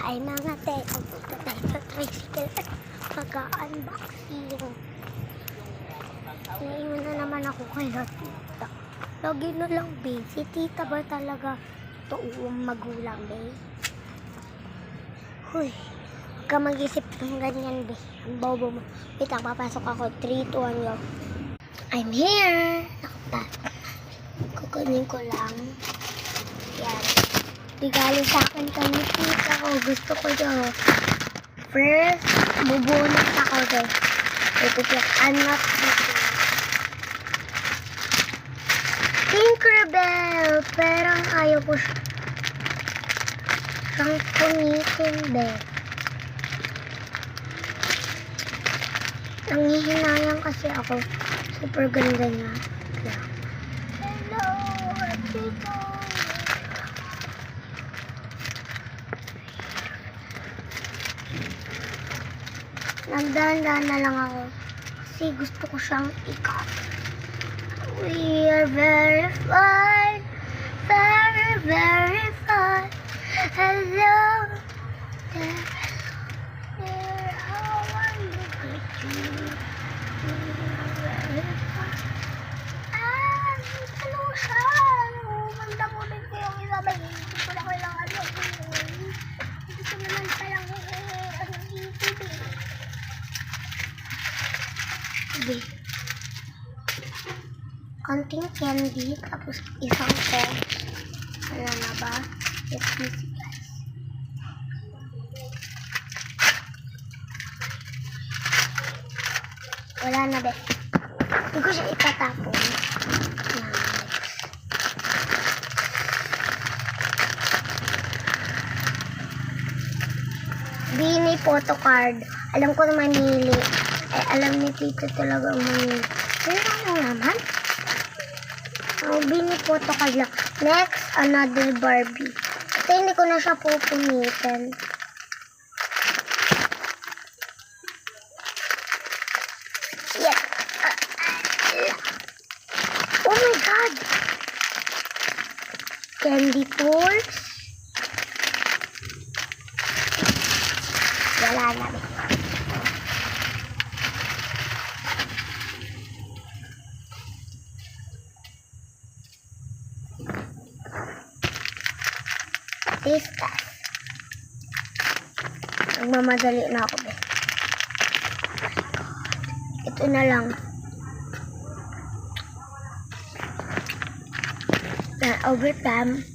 Ay mga teko, punta tayo sa tricycle at mag-unboxing. Naiwan na naman ako kay tita. Lagi na lang busy. Tita ba talaga tuong magulang, be? Huy, huwag ka mag-isip ng ganyan, be. Ang bobo mo. Wait lang, papasok ako. 3, 2, 1, go. I'm here! Nakapta. Kukunin ko lang. Yan. Regalo sa akin kami tita ko. Gusto ko daw. First, bubunot ako daw. Ito siya. Anak dito. Tinkerbell! Pero ayaw ko siya. Siyang punitin, be. Nangihinayang kasi ako. Super ganda niya. Yeah. Hello, Tito. Nagdahan-dahan na lang ako. Kasi gusto ko siyang ikat. We are very fine. Very, very fine. Hello. There, how I look at you. Very fine. Ano siya? Maganda mo rin ko yung isa ba? Hindi ko na kailangan yung hindi ko naman palang ano dito din. Sige. Konting candy, tapos isang pen. Wala na ba? Let's see, guys. Wala na, be. Hindi ko siya itatapon. Bini photo card. Alam ko na mamili. Ay, alam ni Tito talaga mamili. Pero ano naman? Bini photo card lang. Next, another Barbie. Ito hindi ko na siya pupunitin. Yes. Oh my God! Candy pulls. Wala na. Tistas. Nagmamadali na ako, be. Ito na lang. Overtime.